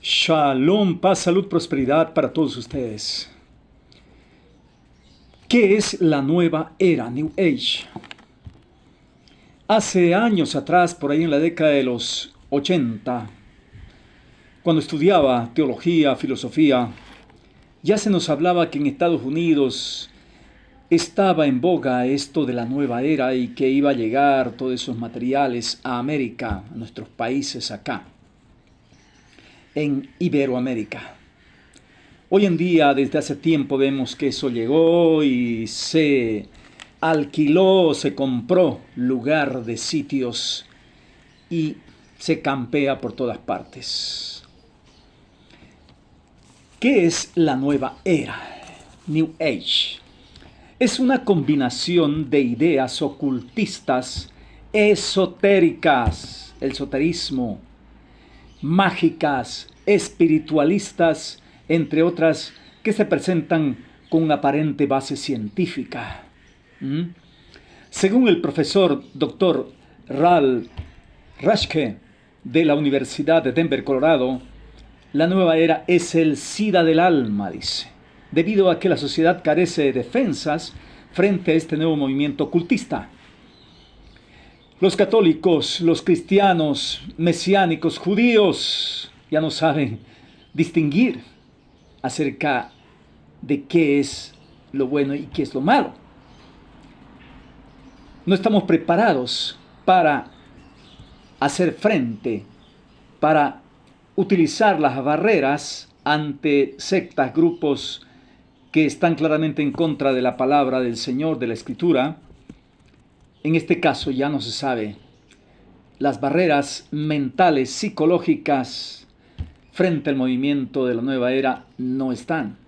Shalom, paz, salud, prosperidad para todos ustedes. ¿Qué es la nueva era, New Age? Hace años atrás, por ahí en la década de los 80, cuando estudiaba teología, filosofía, ya se nos hablaba que en Estados Unidos estaba en boga esto de la nueva era y que iba a llegar todos esos materiales a América, a nuestros países acá, en Iberoamérica. Hoy en día, desde hace tiempo, vemos que eso llegó y se alquiló, se compró lugar de sitios y se campea por todas partes. ¿Qué es la nueva era? New Age. Es una combinación de ideas ocultistas, esotéricas, el esoterismo, mágicas, espiritualistas, entre otras, que se presentan con una aparente base científica. Según el profesor Dr. Ral Rashke de la Universidad de Denver, Colorado, la nueva era es el SIDA del alma, dice, debido a que la sociedad carece de defensas frente a este nuevo movimiento ocultista. Los católicos, los cristianos, mesiánicos, judíos, ya no saben distinguir acerca de qué es lo bueno y qué es lo malo. No estamos preparados para hacer frente, para utilizar las barreras ante sectas, grupos que están claramente en contra de la palabra del Señor, de la Escritura. En este caso ya no se sabe. Las barreras mentales, psicológicas, frente al movimiento de la nueva era no están.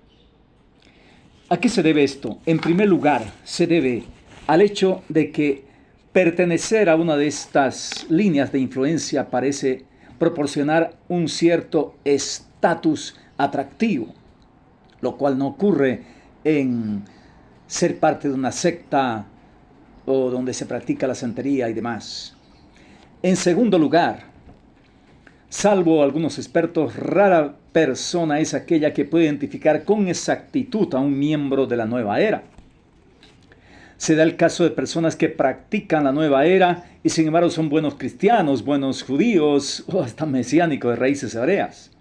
¿A qué se debe esto? En primer lugar, se debe al hecho de que pertenecer a una de estas líneas de influencia parece proporcionar un cierto estatus atractivo, lo cual no ocurre en ser parte de una secta o donde se practica la santería y demás. En segundo lugar, salvo algunos expertos, rara persona es aquella que puede identificar con exactitud a un miembro de la nueva era. Se da el caso de personas que practican la nueva era y sin embargo son buenos cristianos, buenos judíos o hasta mesiánicos de raíces hebreas.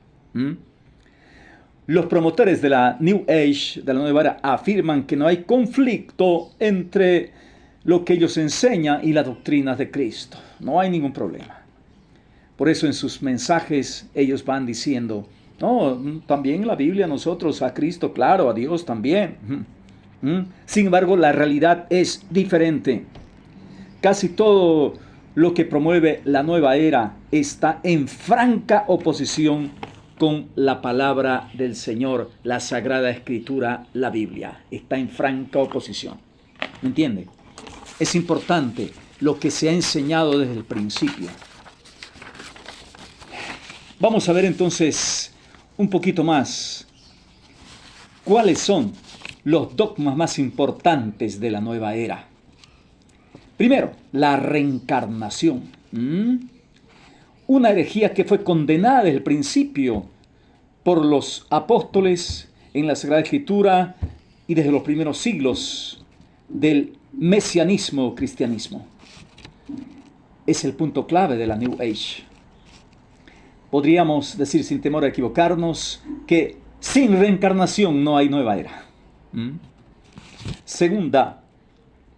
Los promotores de la New Age, de la nueva era, afirman que no hay conflicto entre lo que ellos enseñan y las doctrinas de Cristo. No hay ningún problema. Por eso en sus mensajes ellos van diciendo, no, también en la Biblia nosotros a Cristo, claro, a Dios también. Sin embargo, la realidad es diferente. Casi todo lo que promueve la nueva era está en franca oposición con la palabra del Señor, la Sagrada Escritura, la Biblia. Está en franca oposición. ¿Me entiende? Es importante lo que se ha enseñado desde el principio. Vamos a ver entonces un poquito más cuáles son los dogmas más importantes de la nueva era. Primero, la reencarnación. Una herejía que fue condenada desde el principio por los apóstoles en la Sagrada Escritura y desde los primeros siglos del mesianismo o cristianismo. Es el punto clave de la New Age. Podríamos decir sin temor a equivocarnos que sin reencarnación no hay nueva era. Segunda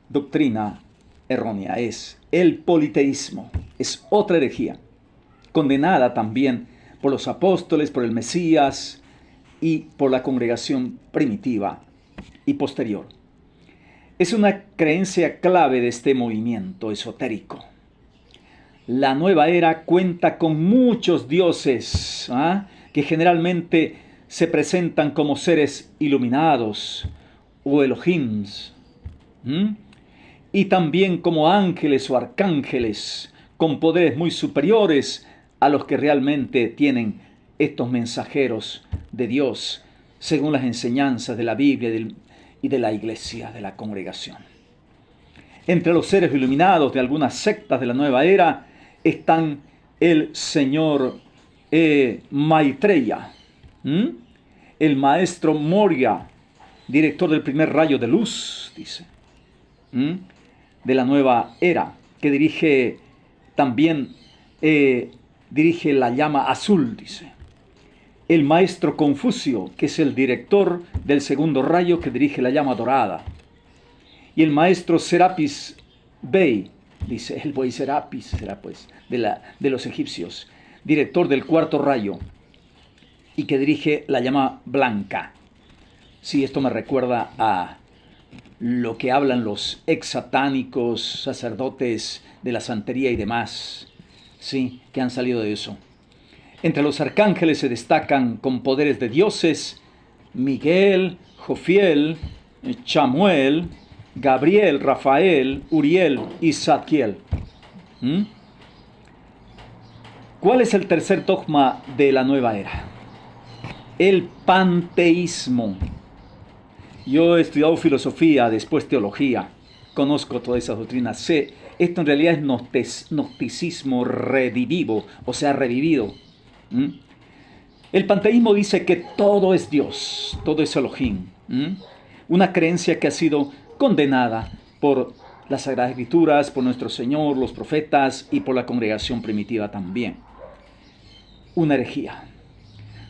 doctrina errónea es el politeísmo. Es otra herejía, condenada también por los apóstoles, por el Mesías y por la congregación primitiva y posterior. Es una creencia clave de este movimiento esotérico. La nueva era cuenta con muchos dioses que generalmente se presentan como seres iluminados o Elohims, y también como ángeles o arcángeles con poderes muy superiores a los que realmente tienen estos mensajeros de Dios, según las enseñanzas de la Biblia y de la iglesia, de la congregación. Entre los seres iluminados de algunas sectas de la nueva era están el señor Maitreya, el maestro Moria, director del primer rayo de luz, dice, de la nueva era, que dirige también, dirige la llama azul, dice. El maestro Confucio, que es el director del segundo rayo, que dirige la llama dorada. Y el maestro Serapis Bey, dice, el buey Serapis, será pues, de los egipcios, director del cuarto rayo, y que dirige la llama blanca. Sí, esto me recuerda a lo que hablan los ex-satánicos, sacerdotes de la santería y demás, sí, que han salido de eso. Entre los arcángeles se destacan con poderes de dioses Miguel, Jofiel, Chamuel, Gabriel, Rafael, Uriel y Zadkiel. ¿Cuál es el tercer dogma de la nueva era? El panteísmo. Yo he estudiado filosofía, después teología, conozco todas esas doctrinas, sé, esto en realidad es gnosticismo redivivo, o sea, revivido. El panteísmo dice que todo es Dios, todo es Elohim. Una creencia que ha sido condenada por las Sagradas Escrituras, por nuestro Señor, los profetas y por la congregación primitiva también. Una herejía.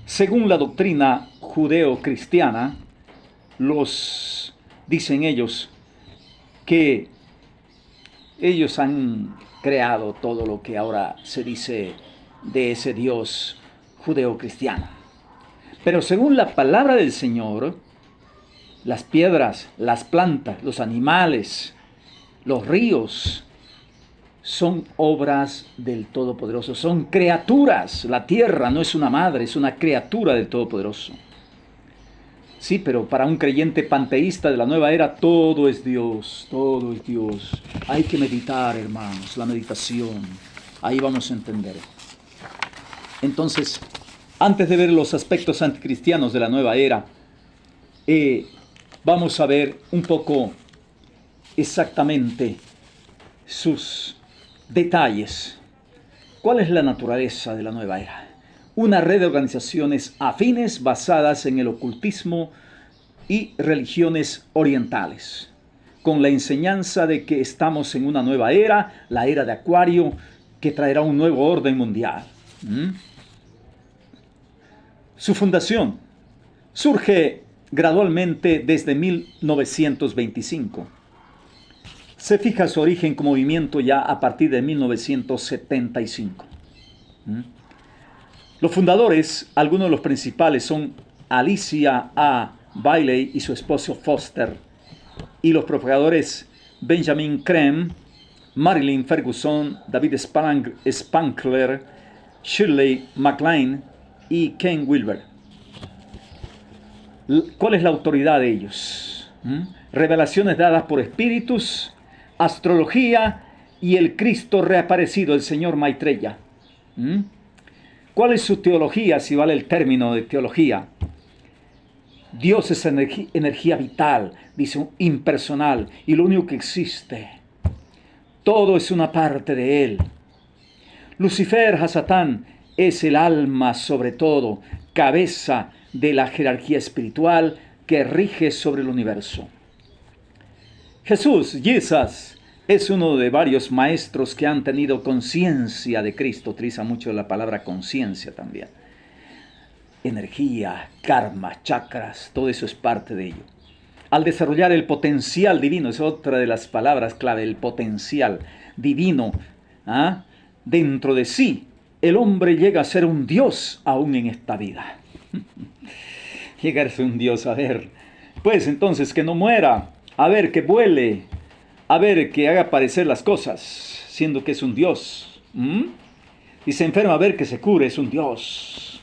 Según la doctrina judeo-cristiana, dicen ellos que ellos han creado todo lo que ahora se dice de ese Dios judeo-cristiano. Pero según la palabra del Señor, las piedras, las plantas, los animales, los ríos, son obras del Todopoderoso, son criaturas. La tierra no es una madre, es una criatura del Todopoderoso. Sí, pero para un creyente panteísta de la nueva era, todo es Dios, todo es Dios. Hay que meditar, hermanos, la meditación. Ahí vamos a entender. Entonces, antes de ver los aspectos anticristianos de la nueva era, vamos a ver un poco exactamente sus detalles. ¿Cuál es la naturaleza de la nueva era? Una red de organizaciones afines basadas en el ocultismo y religiones orientales, con la enseñanza de que estamos en una nueva era, la era de Acuario, que traerá un nuevo orden mundial. Su fundación surge gradualmente desde 1925. Se fija su origen como movimiento ya a partir de 1975. Los fundadores, algunos de los principales, son Alicia A. Bailey y su esposo Foster, y los propagadores Benjamin Creme, Marilyn Ferguson, David Spankler, Shirley MacLaine y Ken Wilber. ¿Cuál es la autoridad de ellos? Revelaciones dadas por espíritus, astrología y el Cristo reaparecido, el señor Maitreya. ¿Cuál es su teología, si vale el término de teología? Dios es energía vital, dice, impersonal, y lo único que existe. Todo es una parte de Él. Lucifer, Hasatán, es el alma sobre todo, cabeza de la jerarquía espiritual que rige sobre el universo. Jesús, es uno de varios maestros que han tenido conciencia de Cristo. Utiliza mucho la palabra conciencia también. Energía, karma, chakras, todo eso es parte de ello. Al desarrollar el potencial divino, es otra de las palabras clave, el potencial divino, dentro de sí, el hombre llega a ser un Dios aún en esta vida. Llegar a ser un Dios, a ver, pues entonces que no muera, a ver, que vuele, a ver, que haga aparecer las cosas, siendo que es un Dios. Y se enferma, a ver, que se cure, es un Dios.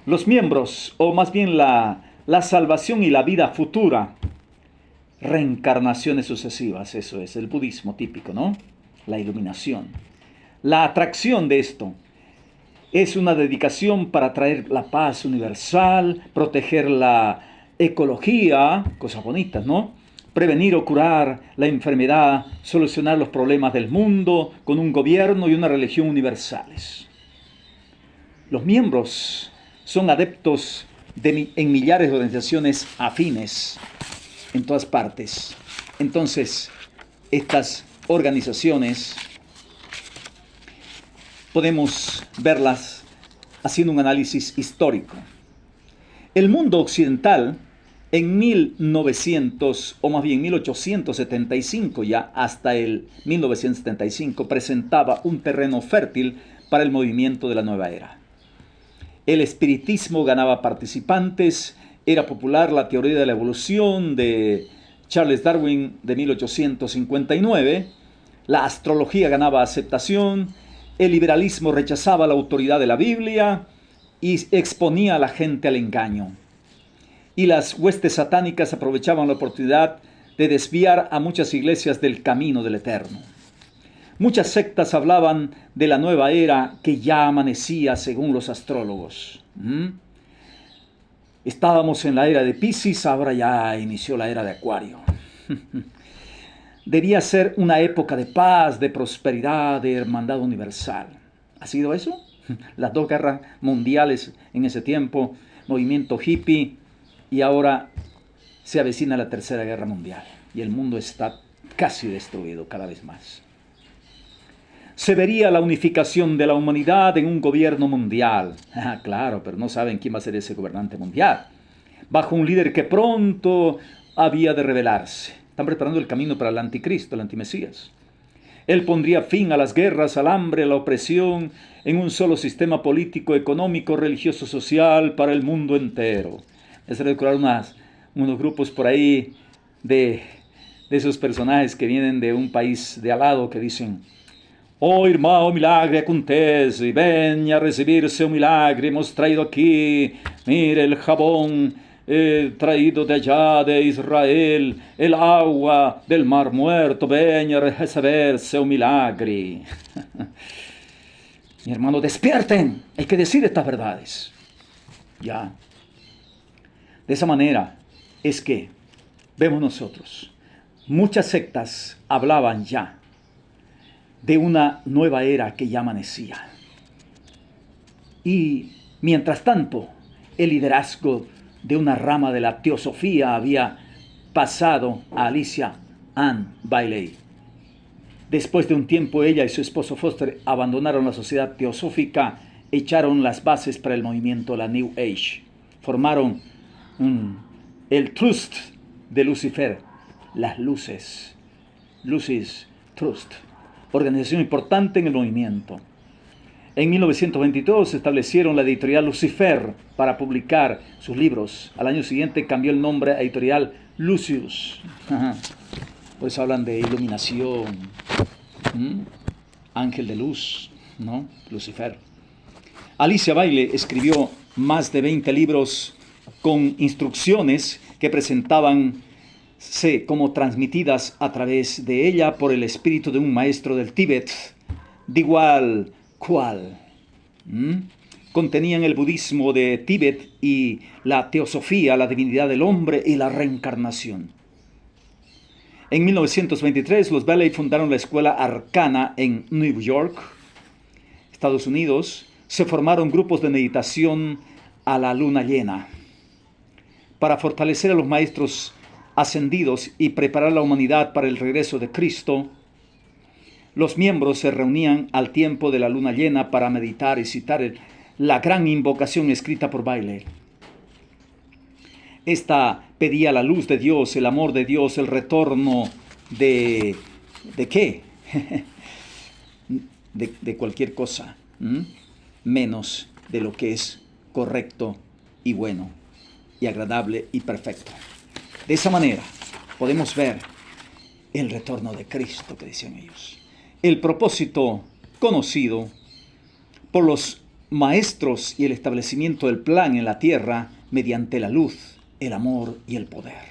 Los miembros, o más bien la salvación y la vida futura, reencarnaciones sucesivas, eso es el budismo típico, ¿no? La iluminación. La atracción de esto es una dedicación para traer la paz universal, proteger la ecología, cosas bonitas, ¿no? Prevenir o curar la enfermedad, solucionar los problemas del mundo con un gobierno y una religión universales. Los miembros son adeptos en millares de organizaciones afines en todas partes. Entonces, estas organizaciones podemos verlas haciendo un análisis histórico. El mundo occidental en 1900, o más bien 1875 ya, hasta el 1975, presentaba un terreno fértil para el movimiento de la nueva era. El espiritismo ganaba participantes, era popular la teoría de la evolución de Charles Darwin de 1859, la astrología ganaba aceptación, el liberalismo rechazaba la autoridad de la Biblia y exponía a la gente al engaño. Y las huestes satánicas aprovechaban la oportunidad de desviar a muchas iglesias del camino del Eterno. Muchas sectas hablaban de la nueva era que ya amanecía según los astrólogos. Estábamos en la era de Piscis, ahora ya inició la era de Acuario. Debía ser una época de paz, de prosperidad, de hermandad universal. ¿Ha sido eso? Las dos guerras mundiales en ese tiempo, movimiento hippie, y ahora se avecina la tercera guerra mundial. Y el mundo está casi destruido cada vez más. Se vería la unificación de la humanidad en un gobierno mundial. Claro, pero no saben quién va a ser ese gobernante mundial. Bajo un líder que pronto había de revelarse. Están preparando el camino para el anticristo, el antimesías. Él pondría fin a las guerras, al hambre, a la opresión, en un solo sistema político, económico, religioso, social para el mundo entero. Es recordar unos grupos por ahí de esos personajes que vienen de un país de al lado que dicen: "Oh, irmão, o milagre acontece, venha a recibir seu milagre, hemos traído aquí, mire el jabón traído de allá de Israel, el agua del mar muerto, venha a receber seu milagre." Mi hermano, despierten, hay que decir estas verdades. Ya. De esa manera es que vemos nosotros, muchas sectas hablaban ya de una nueva era que ya amanecía. Y mientras tanto, el liderazgo de una rama de la teosofía había pasado a Alicia Ann Bailey. Después de un tiempo, ella y su esposo Foster abandonaron la sociedad teosófica, echaron las bases para el movimiento la New Age. Formaron el Trust de Lucifer, las luces, Lucis Trust, organización importante en el movimiento. En 1922 establecieron la editorial Lucifer para publicar sus libros. Al año siguiente cambió el nombre a editorial Lucius. Pues hablan de iluminación, ángel de luz, ¿no? Lucifer. Alicia Bailey escribió más de 20 libros con instrucciones que presentabanse como transmitidas a través de ella por el espíritu de un maestro del Tíbet, de igual cual. Contenían el budismo de Tíbet y la teosofía, la divinidad del hombre y la reencarnación. En 1923, los Bailey fundaron la escuela Arcana en New York, Estados Unidos. Se formaron grupos de meditación a la luna llena para fortalecer a los maestros ascendidos y preparar a la humanidad para el regreso de Cristo. Los miembros se reunían al tiempo de la luna llena para meditar y citar la gran invocación escrita por Bailey. Esta pedía la luz de Dios, el amor de Dios, el retorno ¿de qué? de cualquier cosa, menos de lo que es correcto y bueno y agradable y perfecto. De esa manera podemos ver el retorno de Cristo que decían ellos. El propósito conocido por los maestros y el establecimiento del plan en la tierra mediante la luz, el amor y el poder.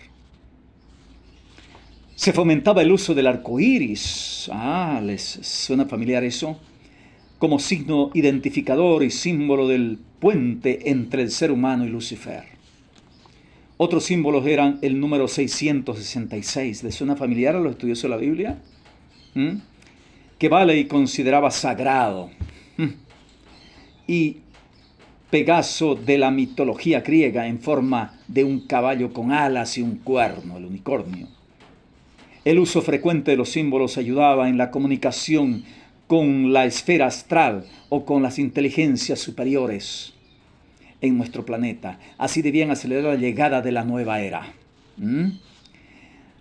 Se fomentaba el uso del arco iris. ¿Les suena familiar eso? Como signo identificador y símbolo del puente entre el ser humano y Lucifer. Otros símbolos eran el número 666. ¿Les suena familiar a los estudiosos de la Biblia? Que Bailey consideraba sagrado. Y Pegaso de la mitología griega en forma de un caballo con alas y un cuerno, el unicornio. El uso frecuente de los símbolos ayudaba en la comunicación con la esfera astral o con las inteligencias superiores en nuestro planeta. Así debían acelerar la llegada de la nueva era.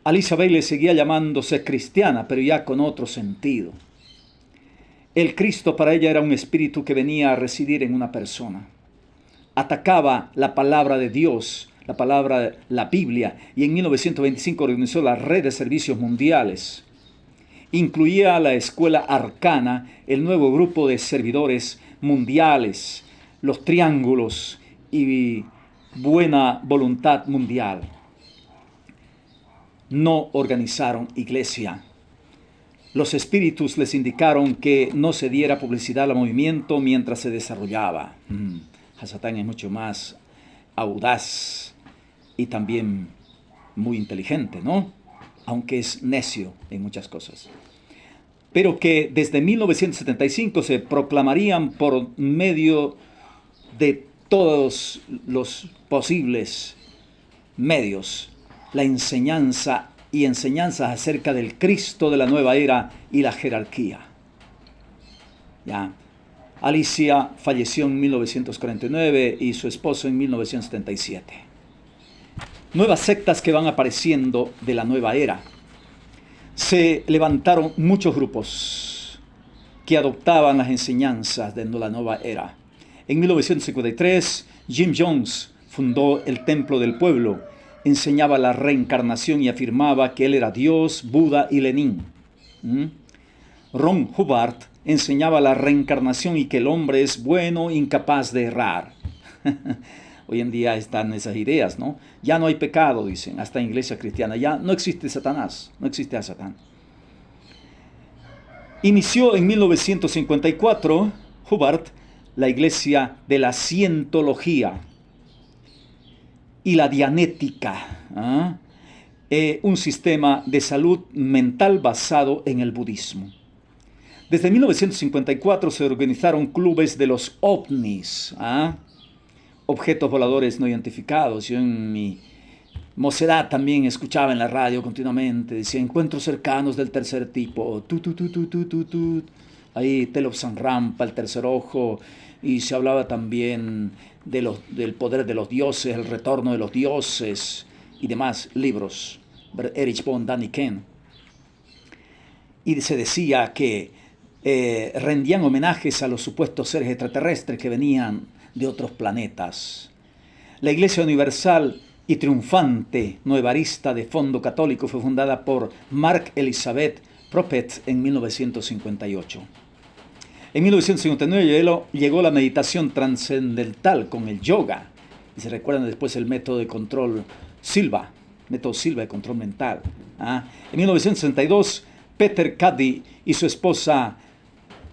Alicia Bailey seguía llamándose cristiana, pero ya con otro sentido. El Cristo para ella era un espíritu que venía a residir en una persona. Atacaba la palabra de Dios, la Biblia, y en 1925 organizó la Red de Servicios Mundiales. Incluía a la Escuela Arcana, el nuevo grupo de servidores mundiales, los triángulos y buena voluntad mundial. No organizaron iglesia. Los espíritus les indicaron que no se diera publicidad al movimiento mientras se desarrollaba. Hasatán es mucho más audaz y también muy inteligente, ¿no? Aunque es necio en muchas cosas. Pero que desde 1975 se proclamarían por medio de todos los posibles medios la enseñanza y enseñanzas acerca del Cristo de la nueva era y la jerarquía. Ya. Alicia falleció en 1949 y su esposo en 1977. Nuevas sectas que van apareciendo de la nueva era. Se levantaron muchos grupos que adoptaban las enseñanzas de la nueva era. En 1953, Jim Jones fundó el Templo del Pueblo, enseñaba la reencarnación y afirmaba que él era Dios, Buda y Lenin. Ron Hubbard enseñaba la reencarnación y que el hombre es bueno, incapaz de errar. Hoy en día están esas ideas, ¿no? Ya no hay pecado, dicen, hasta en iglesia cristiana. Ya no existe Satanás, no existe a Satán. Inició en 1954, Hubbard, la iglesia de la cientología y la dianética, un sistema de salud mental basado en el budismo. Desde 1954 se organizaron clubes de los ovnis, objetos voladores no identificados. Yo en mi mocedad también escuchaba en la radio continuamente, decía encuentros cercanos del tercer tipo, ahí Telopsan Rampa, el tercer ojo, y se hablaba también del poder de los dioses, el retorno de los dioses y demás libros, Erich von Däniken. Y se decía que rendían homenajes a los supuestos seres extraterrestres que venían de otros planetas. La Iglesia Universal y Triunfante Nuevarista de Fondo Católico fue fundada por Mark Elizabeth Prophet en 1958. En 1959 llegó la meditación trascendental con el yoga. Y se recuerdan después el método de control método Silva de control mental. En 1962, Peter Cuddy y su esposa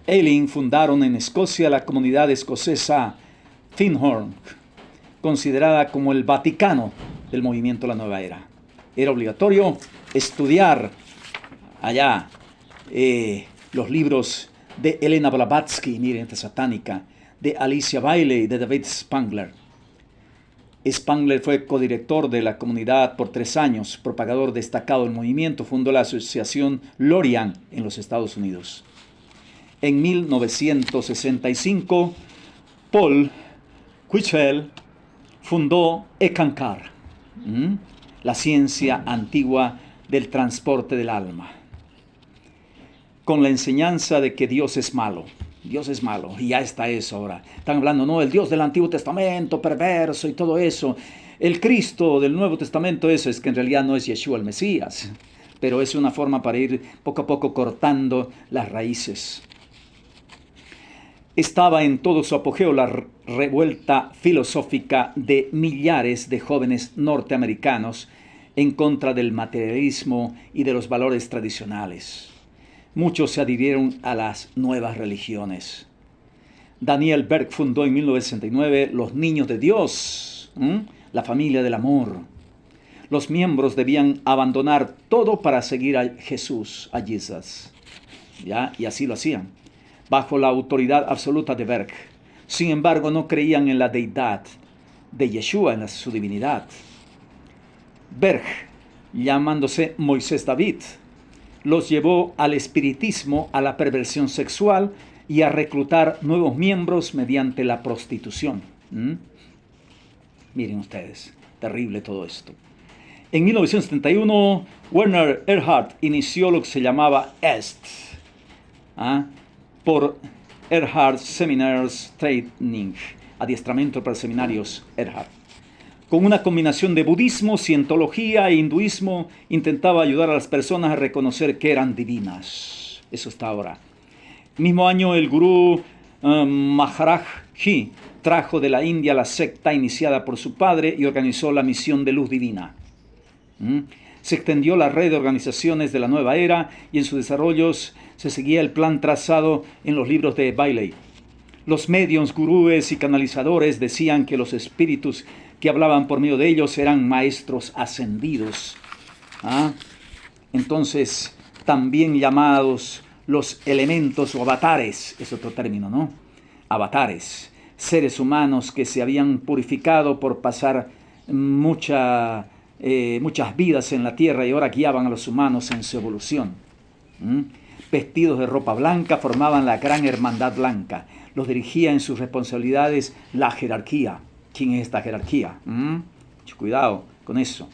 Eileen fundaron en Escocia la comunidad escocesa Findhorn, considerada como el Vaticano del movimiento de la nueva era. Era obligatorio estudiar allá los libros de Elena Blavatsky, miren, esta satánica, de Alicia Bailey, de David Spangler. Spangler fue codirector de la comunidad por 3 años, propagador destacado del movimiento, fundó la asociación Lorian en los Estados Unidos. En 1965, Paul Quitchell fundó Ekankar, la ciencia antigua del transporte del alma, con la enseñanza de que Dios es malo. Dios es malo, y ya está eso ahora. Están hablando, no, el Dios del Antiguo Testamento, perverso y todo eso. El Cristo del Nuevo Testamento, eso es que en realidad no es Yeshua el Mesías, pero es una forma para ir poco a poco cortando las raíces. Estaba en todo su apogeo la revuelta filosófica de millares de jóvenes norteamericanos en contra del materialismo y de los valores tradicionales. Muchos se adhirieron a las nuevas religiones. Daniel Berg fundó en 1969 Los Niños de Dios, la familia del amor. Los miembros debían abandonar todo para seguir a Jesús, a Jesus. ¿Ya? Y así lo hacían, bajo la autoridad absoluta de Berg. Sin embargo, no creían en la deidad de Yeshua, en su divinidad. Berg, llamándose Moisés David, los llevó al espiritismo, a la perversión sexual y a reclutar nuevos miembros mediante la prostitución. Miren ustedes, terrible todo esto. En 1971, Werner Erhard inició lo que se llamaba EST, por Erhard Seminars Training, adiestramiento para seminarios Erhard. Con una combinación de budismo, cientología e hinduismo, intentaba ayudar a las personas a reconocer que eran divinas. Eso está ahora. Mismo año, el gurú Maharaj Ji trajo de la India la secta iniciada por su padre y organizó la misión de luz divina. Se extendió la red de organizaciones de la nueva era y en sus desarrollos se seguía el plan trazado en los libros de Bailey. Los mediums, gurúes y canalizadores decían que los espíritus que hablaban por medio de ellos eran maestros ascendidos. Entonces, también llamados los elementos o avatares, es otro término, ¿no? Avatares, seres humanos que se habían purificado por pasar muchas vidas en la tierra y ahora guiaban a los humanos en su evolución. Vestidos de ropa blanca, formaban la gran hermandad blanca. Los dirigía en sus responsabilidades la jerarquía. ¿Quién es esta jerarquía? Mucho cuidado con eso.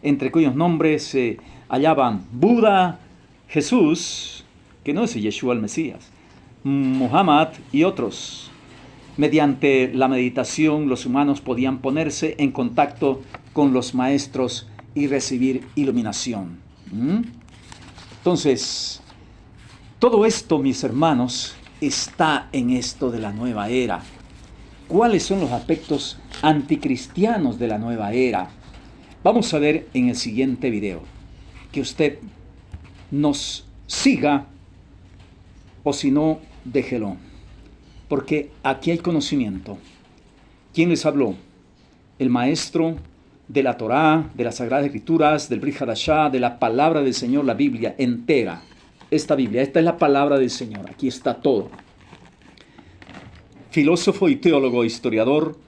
Entre cuyos nombres se hallaban Buda, Jesús, que no es Yeshua el Mesías, Muhammad y otros. Mediante la meditación, los humanos podían ponerse en contacto con los maestros y recibir iluminación. Entonces, todo esto, mis hermanos, está en esto de la nueva era. ¿Cuáles son los aspectos anticristianos de la nueva era? Vamos a ver en el siguiente video. Que usted nos siga o si no, déjelo. Porque aquí hay conocimiento. ¿Quién les habló? El maestro de la Torá, de las Sagradas Escrituras, del Brit Hadashah, de la palabra del Señor, la Biblia entera. Esta Biblia, esta es la palabra del Señor. Aquí está todo. Filósofo y teólogo, historiador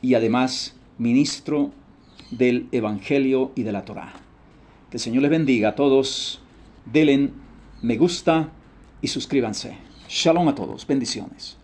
y además ministro del Evangelio y de la Torá. Que el Señor les bendiga a todos. Denle me gusta y suscríbanse. Shalom a todos. Bendiciones.